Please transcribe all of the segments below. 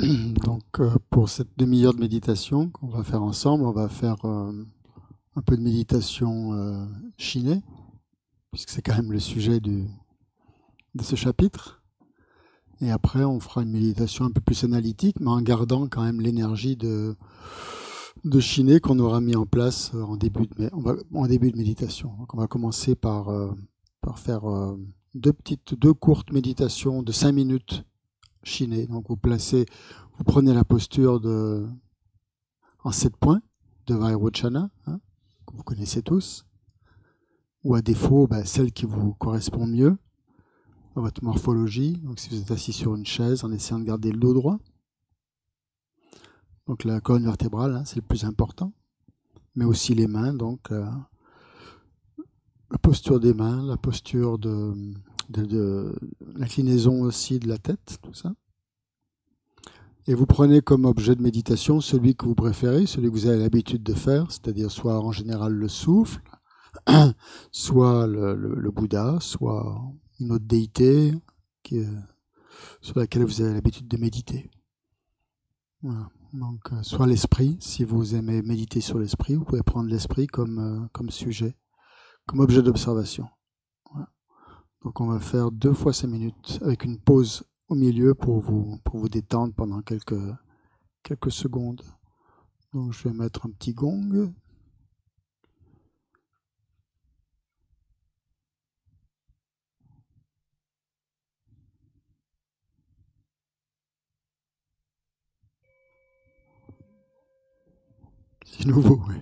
Donc, pour cette demi-heure de méditation qu'on va faire ensemble, on va faire un peu de méditation chinée, puisque c'est quand même le sujet de ce chapitre. Et après, on fera une méditation un peu plus analytique, mais en gardant quand même l'énergie de Shiné qu'on aura mis en place en début de méditation. Donc, on va commencer par faire deux courtes méditations de 5 minutes Shiné. Donc, vous prenez la posture en 7 points de Vairochana, hein, que vous connaissez tous, ou à défaut, celle qui vous correspond mieux à votre morphologie. Donc, si vous êtes assis sur une chaise, en essayant de garder le dos droit. Donc, la colonne vertébrale, hein, c'est le plus important. Mais aussi les mains, donc la posture des mains, la posture de l'inclinaison aussi de la tête, tout ça. Et vous prenez comme objet de méditation celui que vous préférez, celui que vous avez l'habitude de faire, c'est-à-dire soit en général le souffle, soit le Bouddha, soit une autre déité sur laquelle vous avez l'habitude de méditer. Voilà. Donc, soit l'esprit, si vous aimez méditer sur l'esprit, vous pouvez prendre l'esprit comme sujet, comme objet d'observation. Voilà. Donc, on va faire 2 fois 5 minutes avec une pause au milieu pour vous détendre pendant quelques secondes. Donc, je vais mettre un petit gong. C'est nouveau, oui.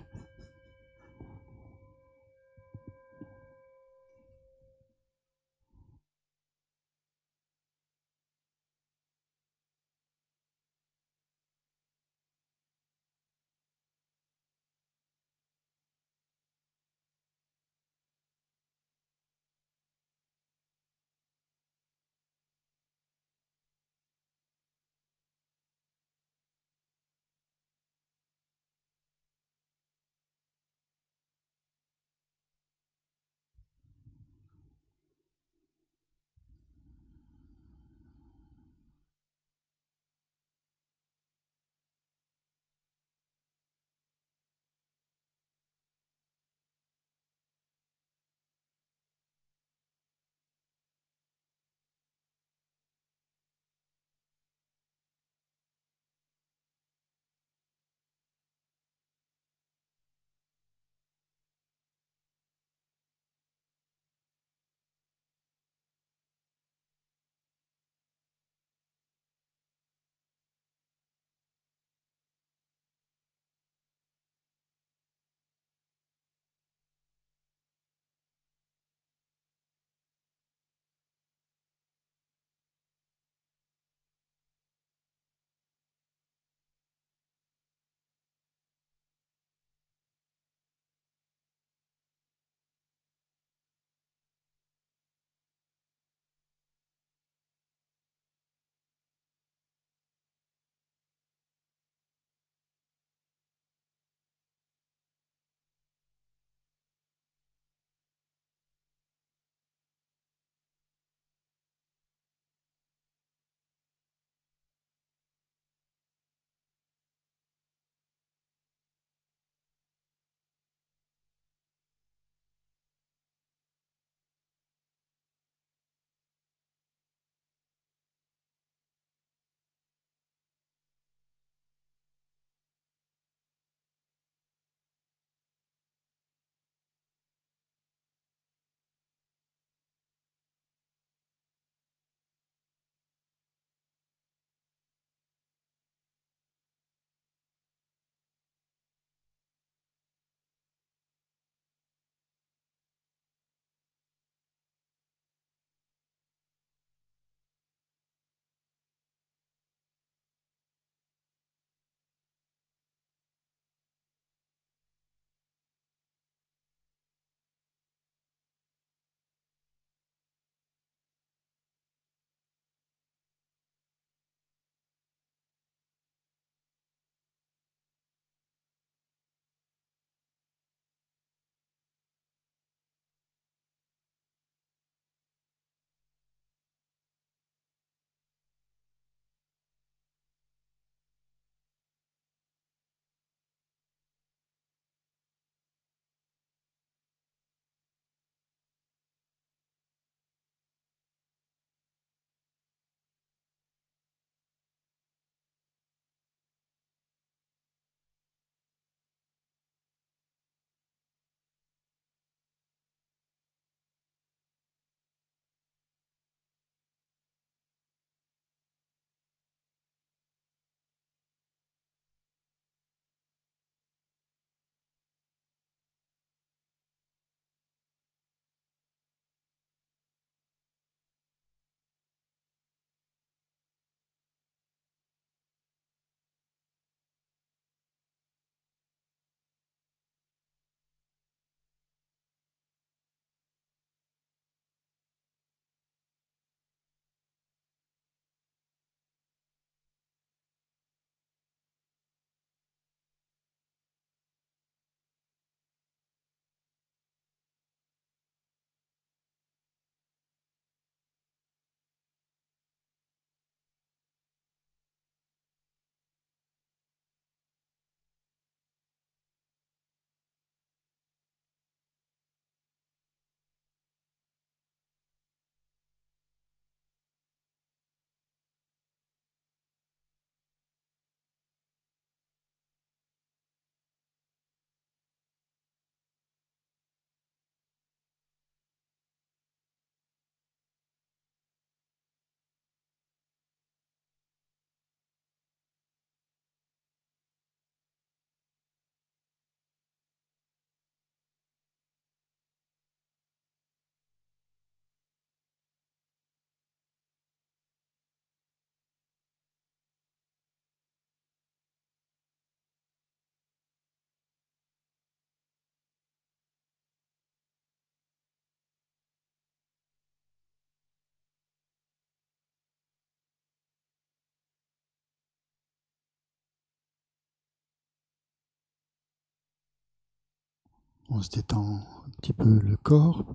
On se détend un petit peu le corps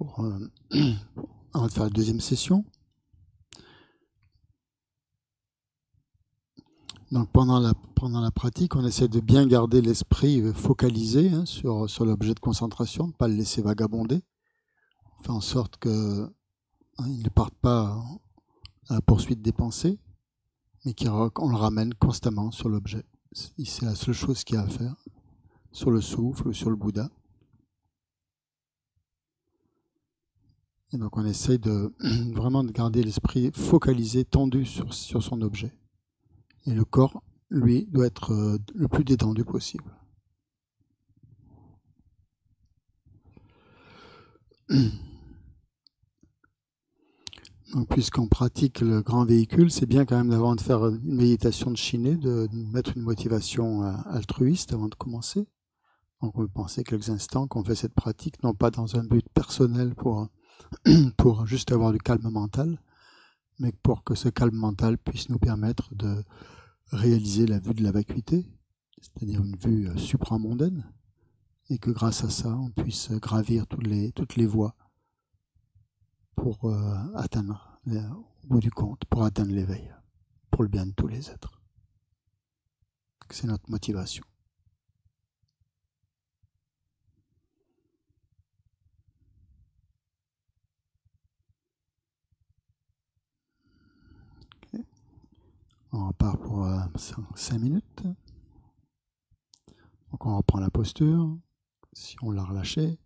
avant de faire la deuxième session. Donc pendant la pratique, on essaie de bien garder l'esprit focalisé sur l'objet de concentration, ne pas le laisser vagabonder. On fait en sorte qu'il ne parte pas à la poursuite des pensées, mais qu'on le ramène constamment sur l'objet. C'est la seule chose qu'il y a à faire, sur le souffle ou sur le Bouddha. Et donc on essaye vraiment de garder l'esprit focalisé, tendu sur son objet. Et le corps, lui, doit être le plus détendu possible. Donc, puisqu'on pratique le grand véhicule, c'est bien quand même avant de faire une méditation de Shiné, de mettre une motivation altruiste avant de commencer. Donc on peut penser quelques instants qu'on fait cette pratique, non pas dans un but personnel pour juste avoir du calme mental, mais pour que ce calme mental puisse nous permettre de réaliser la vue de la vacuité, c'est-à-dire une vue supramondaine, et que grâce à ça, on puisse gravir toutes les voies pour atteindre, au bout du compte, pour atteindre l'éveil, pour le bien de tous les êtres. C'est notre motivation. Okay. On repart pour 5 minutes. Donc on reprend la posture, si on l'a relâché.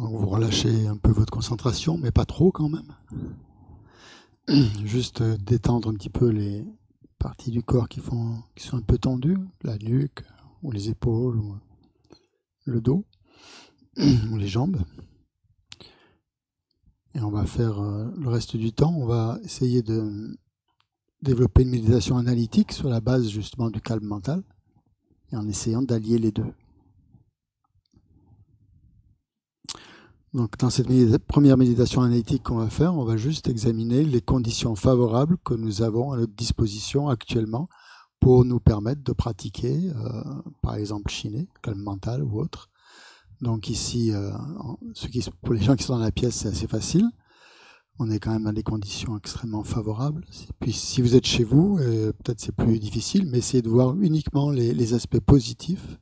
Donc vous relâchez un peu votre concentration, mais pas trop quand même. Juste détendre un petit peu les parties du corps qui sont un peu tendues, la nuque, ou les épaules, ou le dos, ou les jambes. Et on va faire le reste du temps, on va essayer de développer une méditation analytique sur la base justement du calme mental, et en essayant d'allier les deux. Donc dans cette première méditation analytique qu'on va faire, on va juste examiner les conditions favorables que nous avons à notre disposition actuellement pour nous permettre de pratiquer, par exemple Shiné, calme mental ou autre. Donc ici, pour les gens qui sont dans la pièce, c'est assez facile. On est quand même dans des conditions extrêmement favorables. Puis si vous êtes chez vous, peut-être c'est plus difficile, mais essayez de voir uniquement les aspects positifs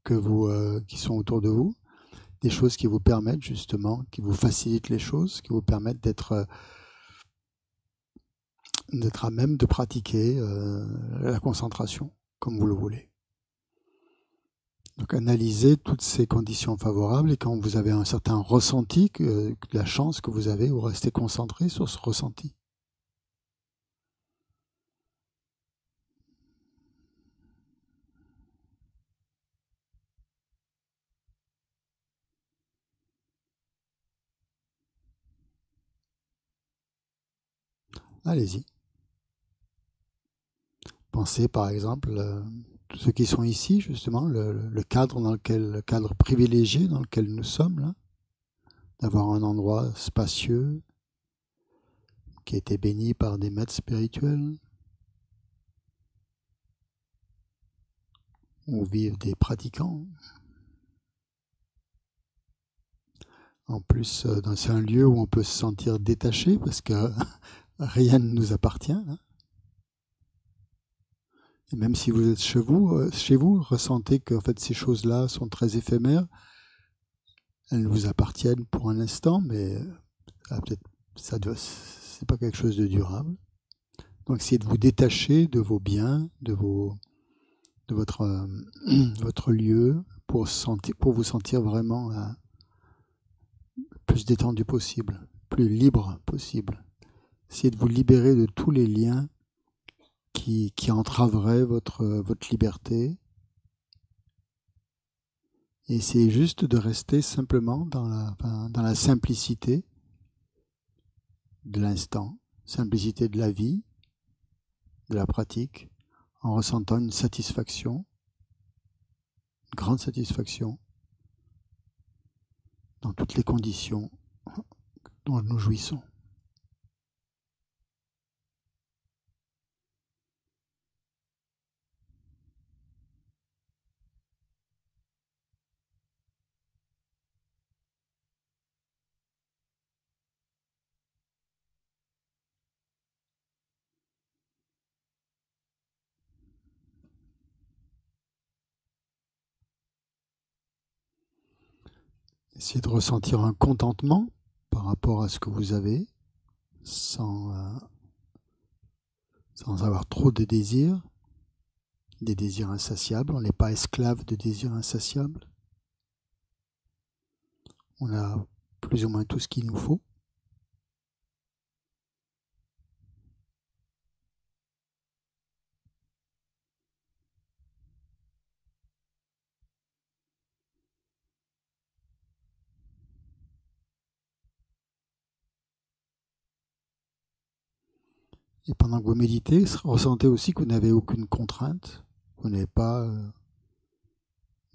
qui sont autour de vous. Des choses qui vous permettent justement, qui vous facilitent les choses, qui vous permettent d'être à même de pratiquer la concentration comme vous le voulez. Donc analysez toutes ces conditions favorables et quand vous avez un certain ressenti, la chance que vous avez, vous restez concentré sur ce ressenti. Allez-y. Pensez par exemple tous ceux qui sont ici, justement, le cadre privilégié dans lequel nous sommes, là, d'avoir un endroit spacieux qui a été béni par des maîtres spirituels, où vivent des pratiquants. En plus, c'est un lieu où on peut se sentir détaché parce que rien ne nous appartient. Hein. Et même si vous êtes chez vous, ressentez que en fait, ces choses-là sont très éphémères. Elles vous appartiennent pour un instant, mais c'est pas quelque chose de durable. Donc, essayez de vous détacher de vos biens, de votre, votre lieu, pour vous sentir vraiment plus détendu possible, plus libre possible. Essayez de vous libérer de tous les liens qui entraveraient votre liberté. Et essayez juste de rester simplement dans la simplicité de l'instant, simplicité de la vie, de la pratique, en ressentant une satisfaction, une grande satisfaction dans toutes les conditions dont nous jouissons. Essayez de ressentir un contentement par rapport à ce que vous avez, sans avoir trop de désirs, des désirs insatiables. On n'est pas esclave de désirs insatiables. On a plus ou moins tout ce qu'il nous faut. Et pendant que vous méditez, ressentez aussi que vous n'avez aucune contrainte. Vous n'avez pas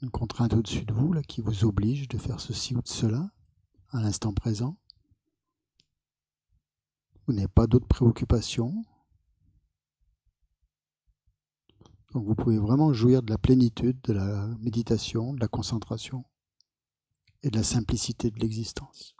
une contrainte au-dessus de vous là, qui vous oblige de faire ceci ou de cela à l'instant présent. Vous n'avez pas d'autres préoccupations. Donc vous pouvez vraiment jouir de la plénitude de la méditation, de la concentration et de la simplicité de l'existence.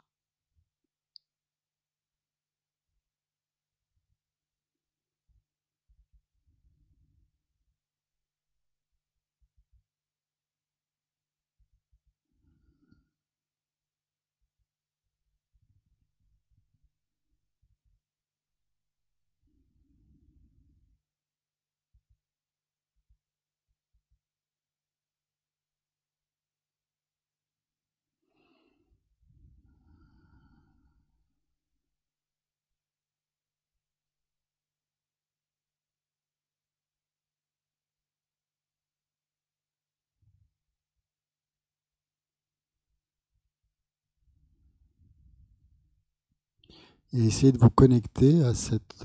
et essayez de vous connecter à cette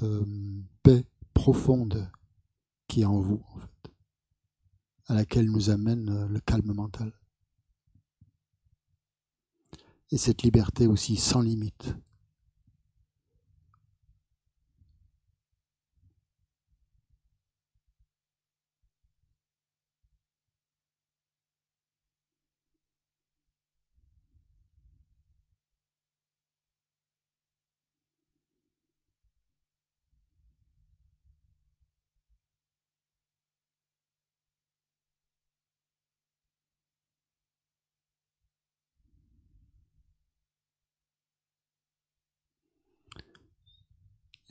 paix profonde qui est en vous, en fait, à laquelle nous amène le calme mental. Et cette liberté aussi sans limite.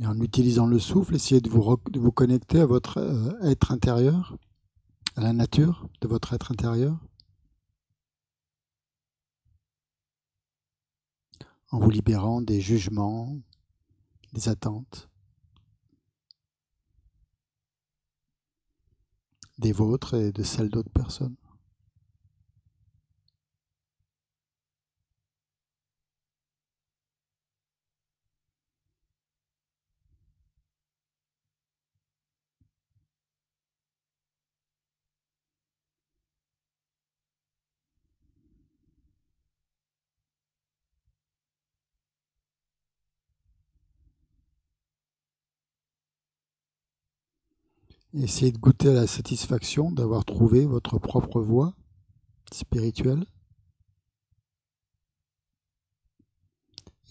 Et en utilisant le souffle, essayez de vous connecter à votre être intérieur, à la nature de votre être intérieur, en vous libérant des jugements, des attentes, des vôtres et de celles d'autres personnes. Et essayez de goûter à la satisfaction d'avoir trouvé votre propre voie spirituelle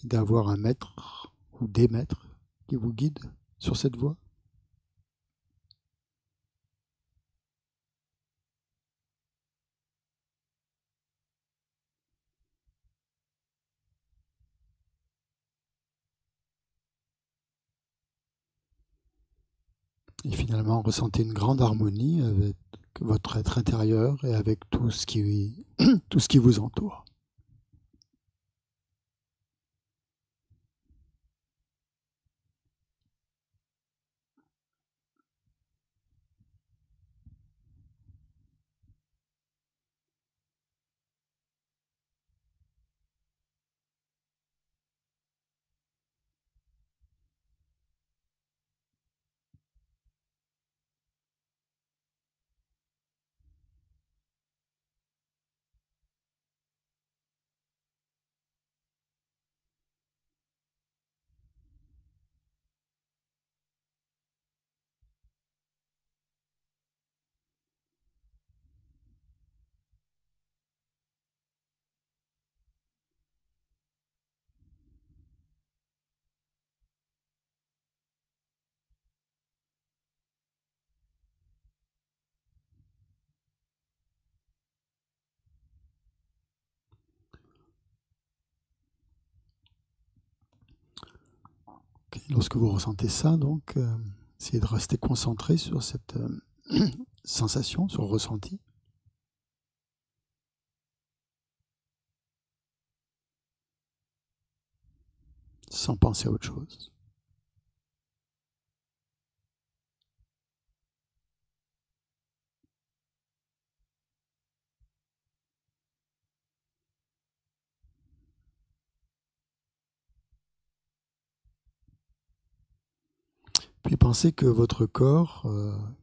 et d'avoir un maître ou des maîtres qui vous guident sur cette voie. Et finalement, ressentez une grande harmonie avec votre être intérieur et avec tout ce qui vous entoure. Okay. Lorsque vous ressentez ça, donc, essayez de rester concentré sur cette sensation, sur le ressenti. Sans penser à autre chose. Puis pensez que votre corps,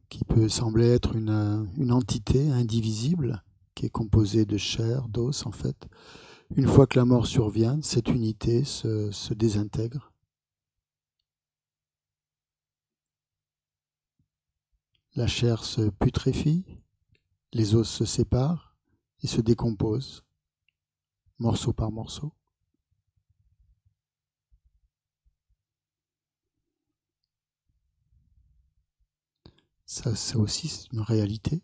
qui peut sembler être une entité indivisible, qui est composée de chair, d'os en fait, une fois que la mort survient, cette unité se désintègre. La chair se putréfie, les os se séparent et se décomposent, morceau par morceau. Ça aussi, c'est une réalité.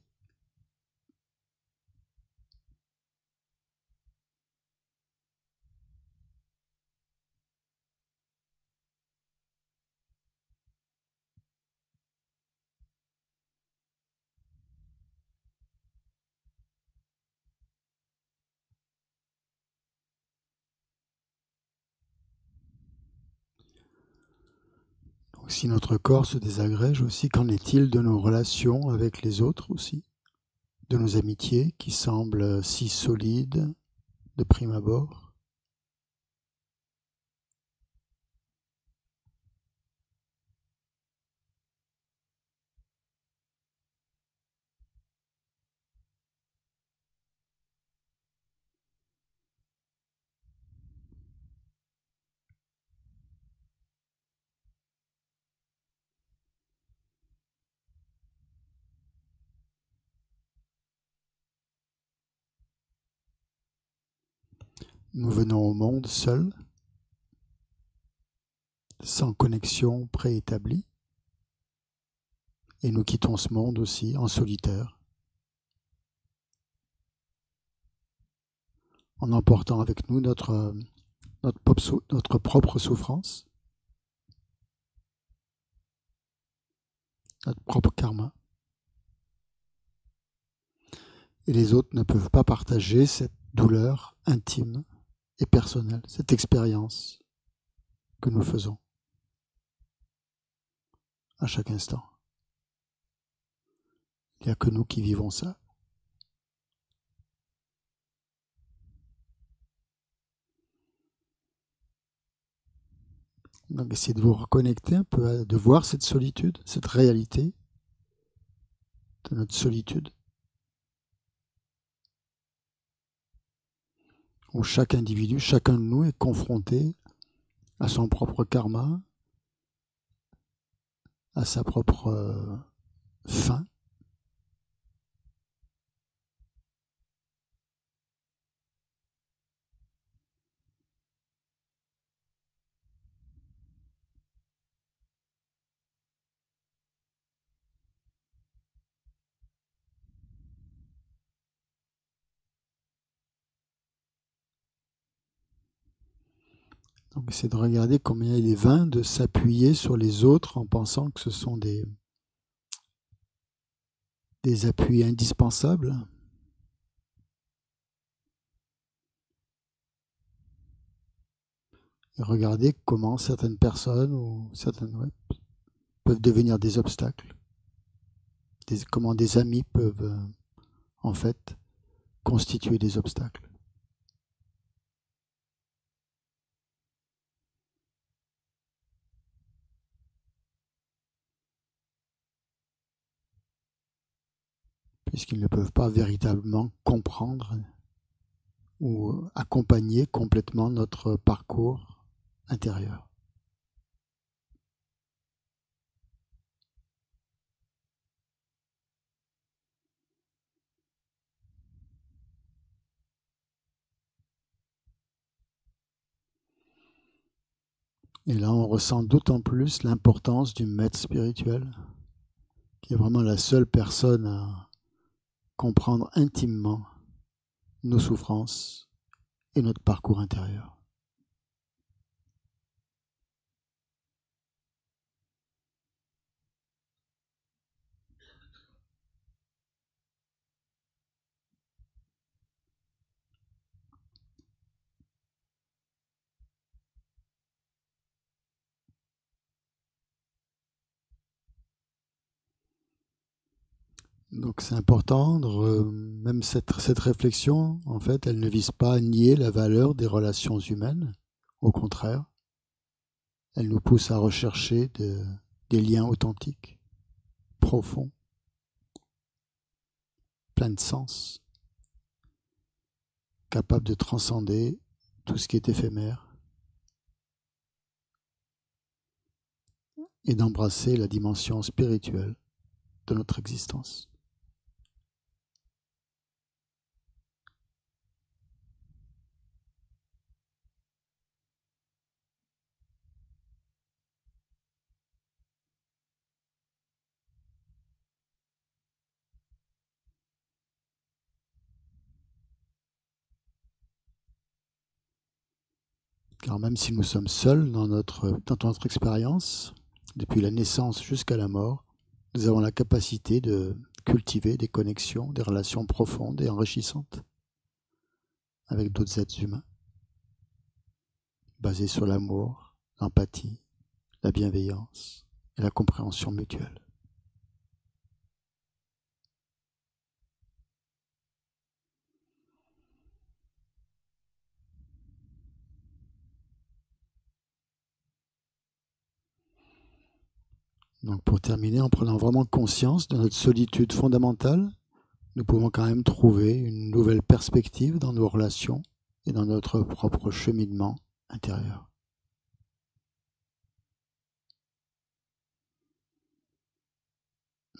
Donc, si notre corps se désagrège aussi, qu'en est-il de nos relations avec les autres aussi, de nos amitiés qui semblent si solides de prime abord? Nous venons au monde seuls, sans connexion préétablie, et nous quittons ce monde aussi en solitaire, en emportant avec nous notre propre souffrance, notre propre karma. Et les autres ne peuvent pas partager cette douleur intime et personnelle, cette expérience que nous faisons à chaque instant. Il n'y a que nous qui vivons ça. Donc essayez de vous reconnecter un peu, de voir cette solitude, cette réalité de notre solitude, où chaque individu, chacun de nous est confronté à son propre karma, à sa propre fin. Donc essayez de regarder combien il est vain de s'appuyer sur les autres en pensant que ce sont des appuis indispensables. Et regardez comment certaines personnes ou certaines peuvent devenir des obstacles. Comment des amis peuvent en fait constituer des obstacles. Puisqu'ils ne peuvent pas véritablement comprendre ou accompagner complètement notre parcours intérieur. Et là, on ressent d'autant plus l'importance du maître spirituel, qui est vraiment la seule personne à comprendre intimement nos souffrances et notre parcours intérieur. Donc c'est important, même cette réflexion, en fait, elle ne vise pas à nier la valeur des relations humaines. Au contraire, elle nous pousse à rechercher des liens authentiques, profonds, pleins de sens, capables de transcender tout ce qui est éphémère et d'embrasser la dimension spirituelle de notre existence. Car même si nous sommes seuls dans notre expérience, depuis la naissance jusqu'à la mort, nous avons la capacité de cultiver des connexions, des relations profondes et enrichissantes avec d'autres êtres humains, basées sur l'amour, l'empathie, la bienveillance et la compréhension mutuelle. Donc pour terminer, en prenant vraiment conscience de notre solitude fondamentale, nous pouvons quand même trouver une nouvelle perspective dans nos relations et dans notre propre cheminement intérieur.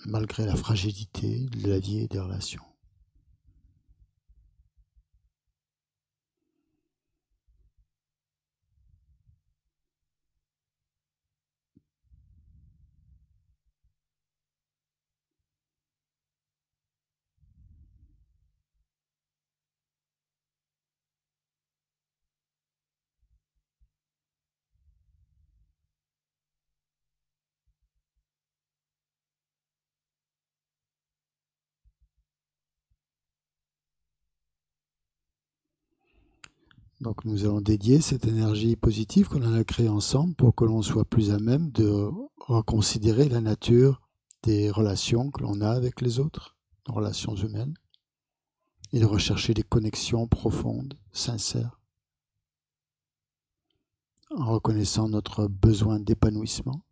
Malgré la fragilité de la vie et des relations. Donc nous allons dédier cette énergie positive qu'on a créée ensemble pour que l'on soit plus à même de reconsidérer la nature des relations que l'on a avec les autres, les relations humaines, et de rechercher des connexions profondes, sincères, en reconnaissant notre besoin d'épanouissement.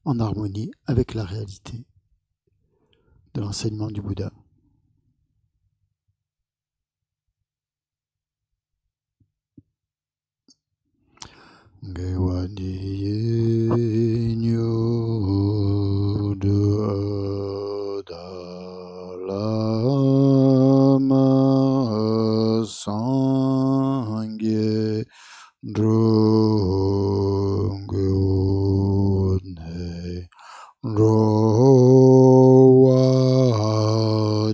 En harmonie avec la réalité de l'enseignement du Bouddha. Gewadiye nyo do dalama sangye drungune rowa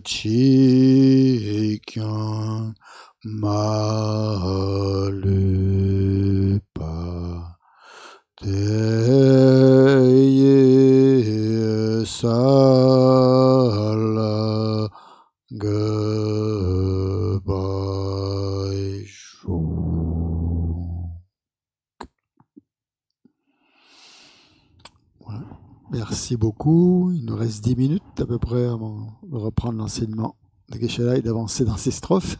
chikyan malupa teye sala gebai shu. Voilà. Merci beaucoup. Il nous reste 10 minutes à peu près avant de reprendre l'enseignement de Geshe-la et d'avancer dans ces strophes.